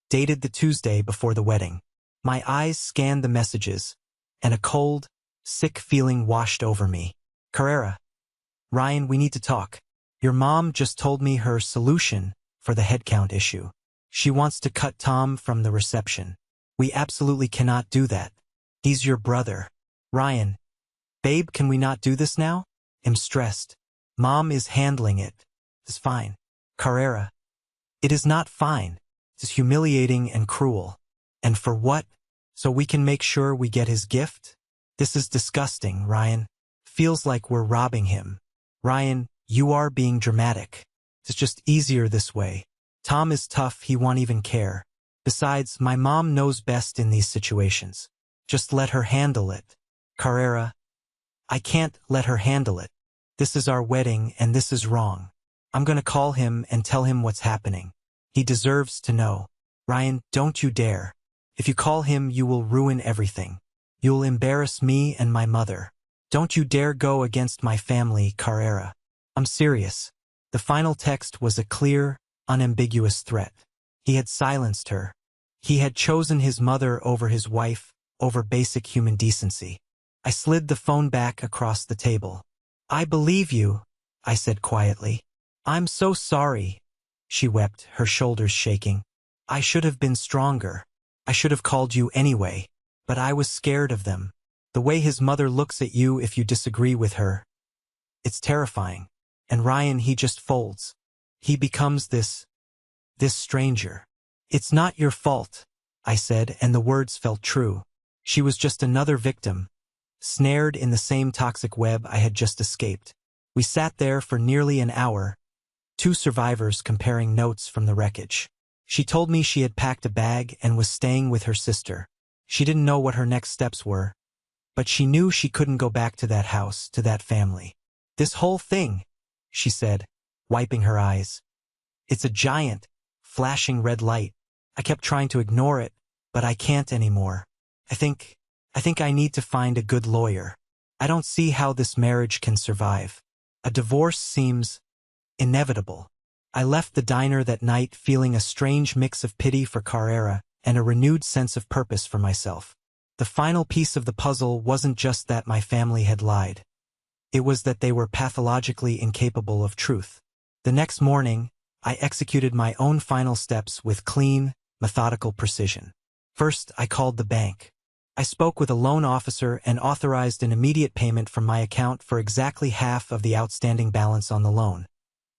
dated the Tuesday before the wedding. My eyes scanned the messages, and a cold, sick feeling washed over me. Carrara. Ryan, we need to talk. Your mom just told me her solution for the headcount issue. She wants to cut Tom from the reception. We absolutely cannot do that. He's your brother. Ryan. Babe, can we not do this now? I'm stressed. Mom is handling it. It's fine. Carrara. It is not fine. It is humiliating and cruel. And for what? So we can make sure we get his gift? This is disgusting, Ryan. Feels like we're robbing him. Ryan, you are being dramatic. It's just easier this way. Tom is tough, he won't even care. Besides, my mom knows best in these situations. Just let her handle it. Carrera, I can't let her handle it. This is our wedding and this is wrong. I'm gonna call him and tell him what's happening. He deserves to know. Ryan, don't you dare. If you call him, you will ruin everything. You'll embarrass me and my mother. Don't you dare go against my family, Carrera. I'm serious. The final text was a clear, unambiguous threat. He had silenced her. He had chosen his mother over his wife, over basic human decency. I slid the phone back across the table. I believe you, I said quietly. I'm so sorry, she wept, her shoulders shaking. I should have been stronger. I should have called you anyway, but I was scared of them. The way his mother looks at you if you disagree with her. It's terrifying. And Ryan, he just folds. He becomes this stranger. It's not your fault, I said, and the words felt true. She was just another victim, snared in the same toxic web I had just escaped. We sat there for nearly an hour, two survivors comparing notes from the wreckage. She told me she had packed a bag and was staying with her sister. She didn't know what her next steps were, but she knew she couldn't go back to that house, to that family. This whole thing, she said, wiping her eyes. It's a giant, flashing red light. I kept trying to ignore it, but I can't anymore. I think I need to find a good lawyer. I don't see how this marriage can survive. A divorce seems inevitable. I left the diner that night feeling a strange mix of pity for Carrera and a renewed sense of purpose for myself. The final piece of the puzzle wasn't just that my family had lied. It was that they were pathologically incapable of truth. The next morning, I executed my own final steps with clean, methodical precision. First, I called the bank. I spoke with a loan officer and authorized an immediate payment from my account for exactly half of the outstanding balance on the loan,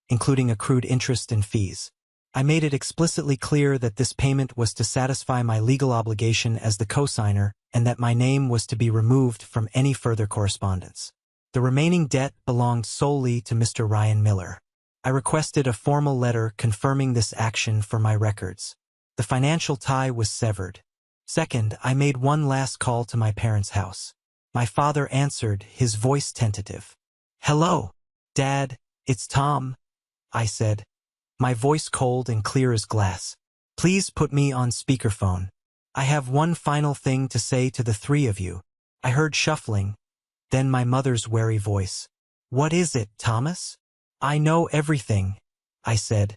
including accrued interest and fees. I made it explicitly clear that this payment was to satisfy my legal obligation as the cosigner and that my name was to be removed from any further correspondence. The remaining debt belonged solely to Mr. Ryan Miller. I requested a formal letter confirming this action for my records. The financial tie was severed. Second, I made one last call to my parents' house. My father answered, his voice tentative. "Hello, Dad, it's Tom," I said, my voice cold and clear as glass. "Please put me on speakerphone. I have one final thing to say to the three of you." I heard shuffling, then my mother's wary voice. "What is it, Thomas?" "I know everything," I said,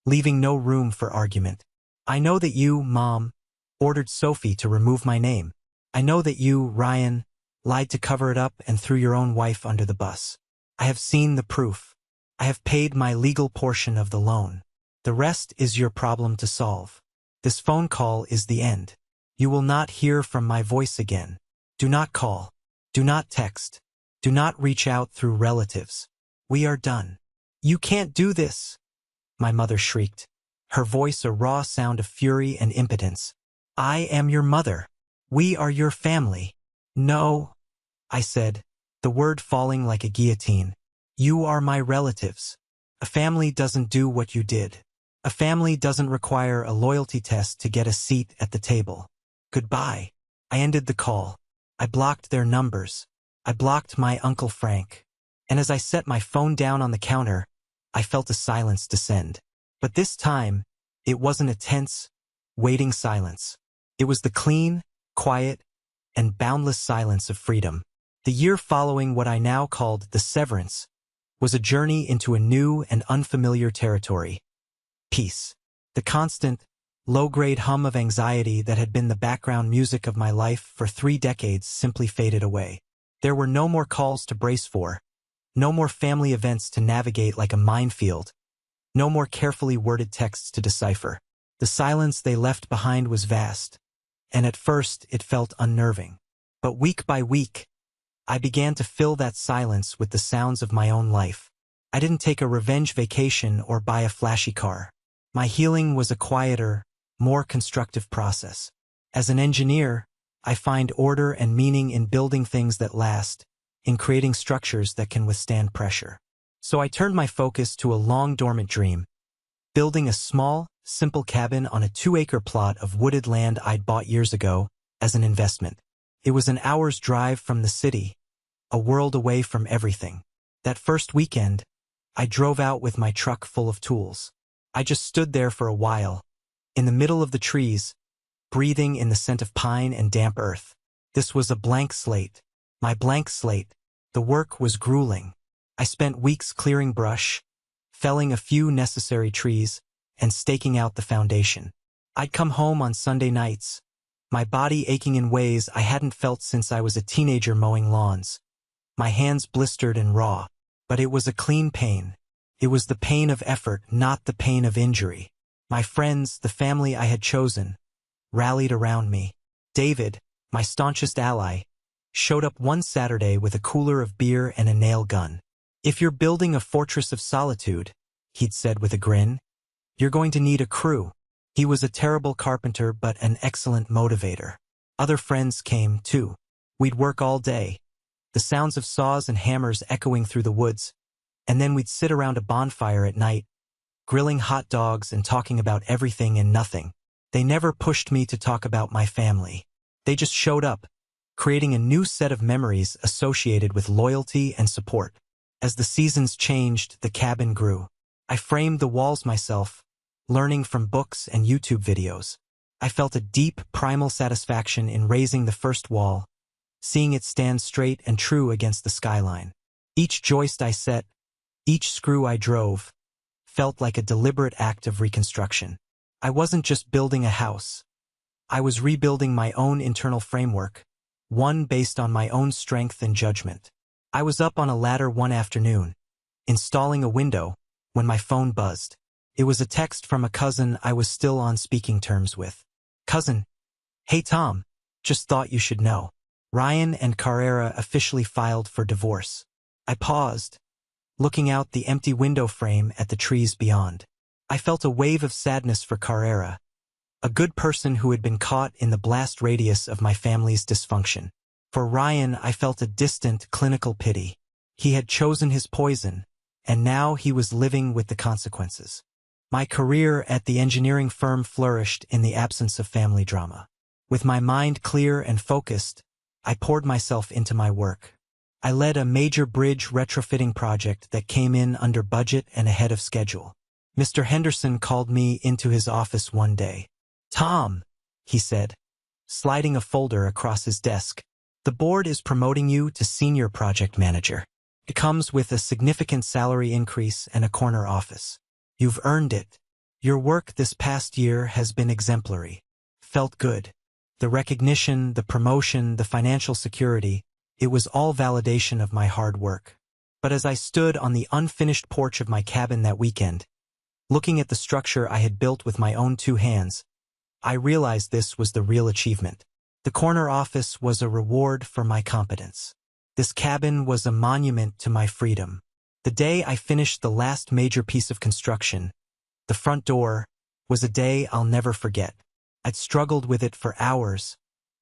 leaving no room for argument. "I know that you, Mom, ordered Sophie to remove my name. I know that you, Ryan, lied to cover it up and threw your own wife under the bus. I have seen the proof. I have paid my legal portion of the loan. The rest is your problem to solve. This phone call is the end. You will not hear from my voice again. Do not call. Do not text. Do not reach out through relatives. We are done." "You can't do this," my mother shrieked, her voice a raw sound of fury and impotence. "I am your mother. We are your family." "No," I said, the word falling like a guillotine. "You are my relatives. A family doesn't do what you did. A family doesn't require a loyalty test to get a seat at the table. Goodbye." I ended the call. I blocked their numbers. I blocked my Uncle Frank. And as I set my phone down on the counter, I felt a silence descend. But this time, it wasn't a tense, waiting silence. It was the clean, quiet, and boundless silence of freedom. The year following what I now called the severance was a journey into a new and unfamiliar territory. Peace. The constant, low-grade hum of anxiety that had been the background music of my life for 3 decades simply faded away. There were no more calls to brace for, no more family events to navigate like a minefield, no more carefully worded texts to decipher. The silence they left behind was vast, and at first it felt unnerving. But week by week, I began to fill that silence with the sounds of my own life. I didn't take a revenge vacation or buy a flashy car. My healing was a quieter, more constructive process. As an engineer, I find order and meaning in building things that last, in creating structures that can withstand pressure. So I turned my focus to a long-dormant dream, building a small, simple cabin on a 2-acre plot of wooded land I'd bought years ago as an investment. It was an hour's drive from the city, a world away from everything. That first weekend, I drove out with my truck full of tools. I just stood there for a while, in the middle of the trees, breathing in the scent of pine and damp earth. This was a blank slate. My blank slate. The work was grueling. I spent weeks clearing brush, felling a few necessary trees, and staking out the foundation. I'd come home on Sunday nights, my body aching in ways I hadn't felt since I was a teenager mowing lawns. My hands blistered and raw, but it was a clean pain. It was the pain of effort, not the pain of injury. My friends, the family I had chosen, rallied around me. David, my staunchest ally, showed up one Saturday with a cooler of beer and a nail gun. "If you're building a fortress of solitude," he'd said with a grin, "you're going to need a crew." He was a terrible carpenter but an excellent motivator. Other friends came, too. We'd work all day, the sounds of saws and hammers echoing through the woods, and then we'd sit around a bonfire at night, grilling hot dogs and talking about everything and nothing. They never pushed me to talk about my family. They just showed up, creating a new set of memories associated with loyalty and support. As the seasons changed, the cabin grew. I framed the walls myself, learning from books and YouTube videos. I felt a deep, primal satisfaction in raising the first wall, seeing it stand straight and true against the skyline. Each joist I set, each screw I drove, felt like a deliberate act of reconstruction. I wasn't just building a house. I was rebuilding my own internal framework, one based on my own strength and judgment. I was up on a ladder one afternoon, installing a window, when my phone buzzed. It was a text from a cousin I was still on speaking terms with. "Cousin, hey Tom, just thought you should know. Ryan and Carrera officially filed for divorce." I paused, looking out the empty window frame at the trees beyond. I felt a wave of sadness for Carrera, a good person who had been caught in the blast radius of my family's dysfunction. For Ryan, I felt a distant, clinical pity. He had chosen his poison, and now he was living with the consequences. My career at the engineering firm flourished in the absence of family drama. With my mind clear and focused, I poured myself into my work. I led a major bridge retrofitting project that came in under budget and ahead of schedule. Mr. Henderson called me into his office one day. "Tom," he said, sliding a folder across his desk, "the board is promoting you to senior project manager. It comes with a significant salary increase and a corner office. You've earned it. Your work this past year has been exemplary." Felt good. The recognition, the promotion, the financial security, it was all validation of my hard work. But as I stood on the unfinished porch of my cabin that weekend, looking at the structure I had built with my own 2 hands, I realized this was the real achievement. The corner office was a reward for my competence. This cabin was a monument to my freedom. The day I finished the last major piece of construction, the front door, was a day I'll never forget. I'd struggled with it for hours,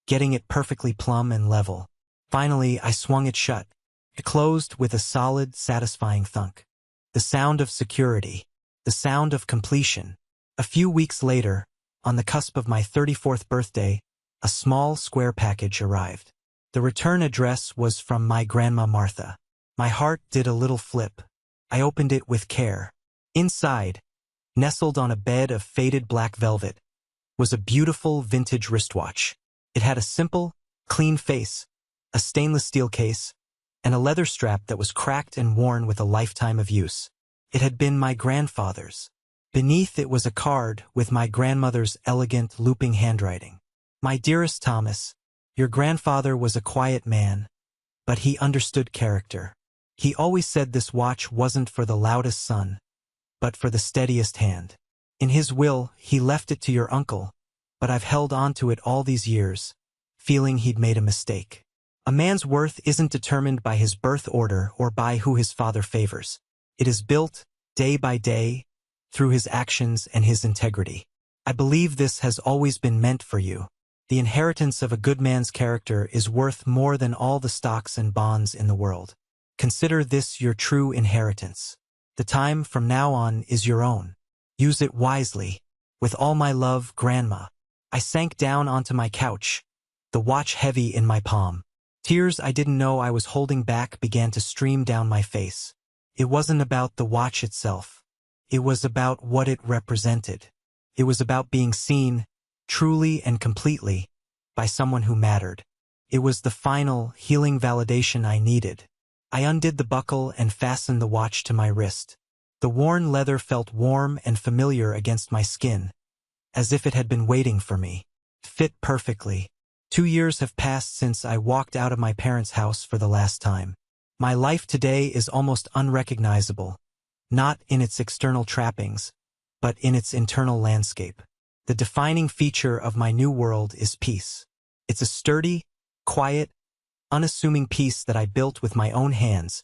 getting it perfectly plumb and level. Finally, I swung it shut. It closed with a solid, satisfying thunk. The sound of security. The sound of completion. A few weeks later, on the cusp of my 34th birthday, a small square package arrived. The return address was from my grandma Martha. My heart did a little flip. I opened it with care. Inside, nestled on a bed of faded black velvet, was a beautiful vintage wristwatch. It had a simple, clean face, a stainless steel case, and a leather strap that was cracked and worn with a lifetime of use. It had been my grandfather's. Beneath it was a card with my grandmother's elegant, looping handwriting. "My dearest Thomas, your grandfather was a quiet man, but he understood character. He always said this watch wasn't for the loudest son, but for the steadiest hand. In his will, he left it to your uncle, but I've held on to it all these years, feeling he'd made a mistake. A man's worth isn't determined by his birth order or by who his father favors. It is built, day by day, through his actions and his integrity. I believe this has always been meant for you. The inheritance of a good man's character is worth more than all the stocks and bonds in the world. Consider this your true inheritance. The time from now on is your own. Use it wisely. With all my love, Grandma. I sank down onto my couch, the watch heavy in my palm. Tears I didn't know I was holding back began to stream down my face. It wasn't about the watch itself. It was about what it represented. It was about being seen, truly and completely, by someone who mattered. It was the final, healing validation I needed. I undid the buckle and fastened the watch to my wrist. The worn leather felt warm and familiar against my skin, as if it had been waiting for me. It fit perfectly. 2 years have passed since I walked out of my parents' house for the last time. My life today is almost unrecognizable, not in its external trappings, but in its internal landscape. The defining feature of my new world is peace. It's a sturdy, quiet, unassuming peace that I built with my own hands,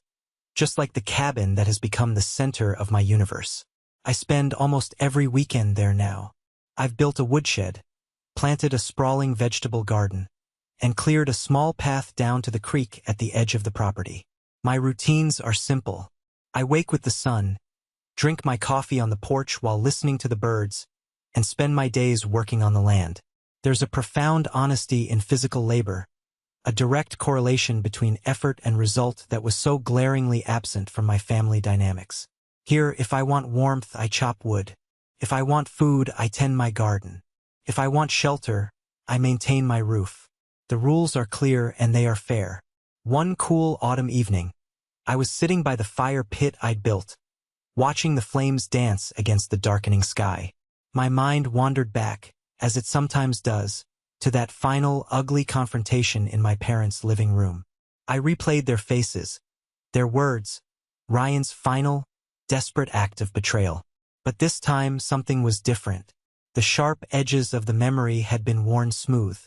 just like the cabin that has become the center of my universe. I spend almost every weekend there now. I've built a woodshed, planted a sprawling vegetable garden, and cleared a small path down to the creek at the edge of the property. My routines are simple. I wake with the sun, drink my coffee on the porch while listening to the birds, and spend my days working on the land. There's a profound honesty in physical labor, a direct correlation between effort and result that was so glaringly absent from my family dynamics. Here, if I want warmth, I chop wood. If I want food, I tend my garden. If I want shelter, I maintain my roof. The rules are clear and they are fair. One cool autumn evening, I was sitting by the fire pit I'd built, watching the flames dance against the darkening sky. My mind wandered back, as it sometimes does, to that final, ugly confrontation in my parents' living room. I replayed their faces, their words, Ryan's final, desperate act of betrayal. But this time, something was different. The sharp edges of the memory had been worn smooth.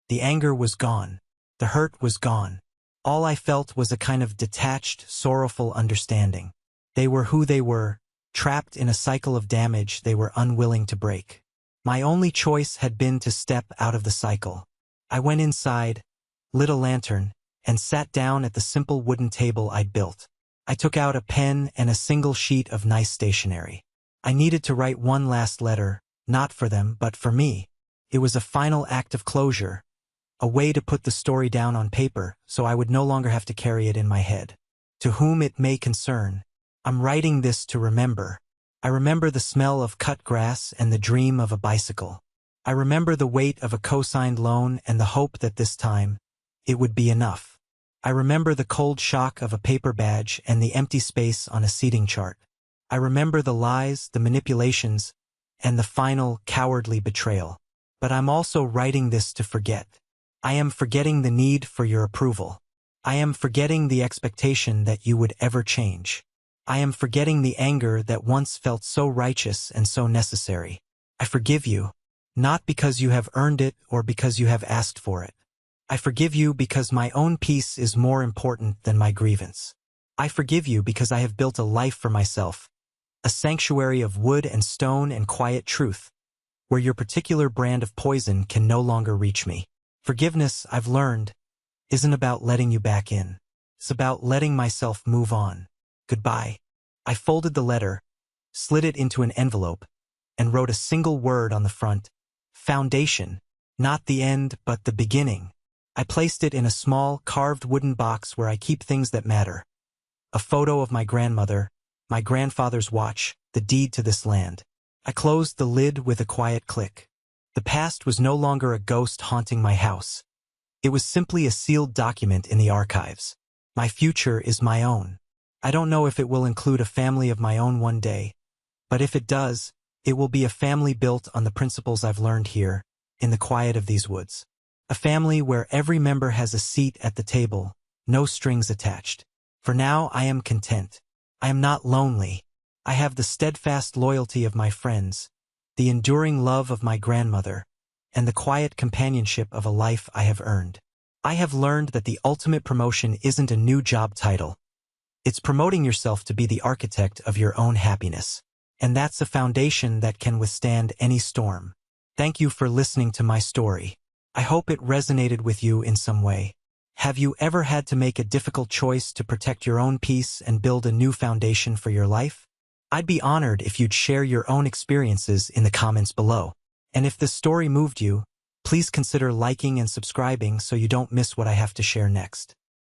The anger was gone. The hurt was gone. All I felt was a kind of detached, sorrowful understanding. They were who they were, trapped in a cycle of damage they were unwilling to break. My only choice had been to step out of the cycle. I went inside, lit a lantern, and sat down at the simple wooden table I'd built. I took out a pen and a single sheet of nice stationery. I needed to write one last letter, not for them, but for me. It was a final act of closure, a way to put the story down on paper so I would no longer have to carry it in my head. To whom it may concern, I'm writing this to remember. I remember the smell of cut grass and the dream of a bicycle. I remember the weight of a co-signed loan and the hope that this time, it would be enough. I remember the cold shock of a paper badge and the empty space on a seating chart. I remember the lies, the manipulations, and the final, cowardly betrayal. But I'm also writing this to forget. I am forgetting the need for your approval. I am forgetting the expectation that you would ever change. I am forgetting the anger that once felt so righteous and so necessary. I forgive you, not because you have earned it or because you have asked for it. I forgive you because my own peace is more important than my grievance. I forgive you because I have built a life for myself, a sanctuary of wood and stone and quiet truth, where your particular brand of poison can no longer reach me. Forgiveness, I've learned, isn't about letting you back in. It's about letting myself move on. Goodbye. I folded the letter, slid it into an envelope, and wrote a single word on the front. Foundation. Not the end, but the beginning. I placed it in a small, carved wooden box where I keep things that matter. A photo of my grandmother, my grandfather's watch, the deed to this land. I closed the lid with a quiet click. The past was no longer a ghost haunting my house. It was simply a sealed document in the archives. My future is my own. I don't know if it will include a family of my own one day, but if it does, it will be a family built on the principles I've learned here, in the quiet of these woods. A family where every member has a seat at the table, no strings attached. For now, I am content. I am not lonely. I have the steadfast loyalty of my friends, the enduring love of my grandmother, and the quiet companionship of a life I have earned. I have learned that the ultimate promotion isn't a new job title. It's promoting yourself to be the architect of your own happiness. And that's a foundation that can withstand any storm. Thank you for listening to my story. I hope it resonated with you in some way. Have you ever had to make a difficult choice to protect your own peace and build a new foundation for your life? I'd be honored if you'd share your own experiences in the comments below. And if this story moved you, please consider liking and subscribing so you don't miss what I have to share next.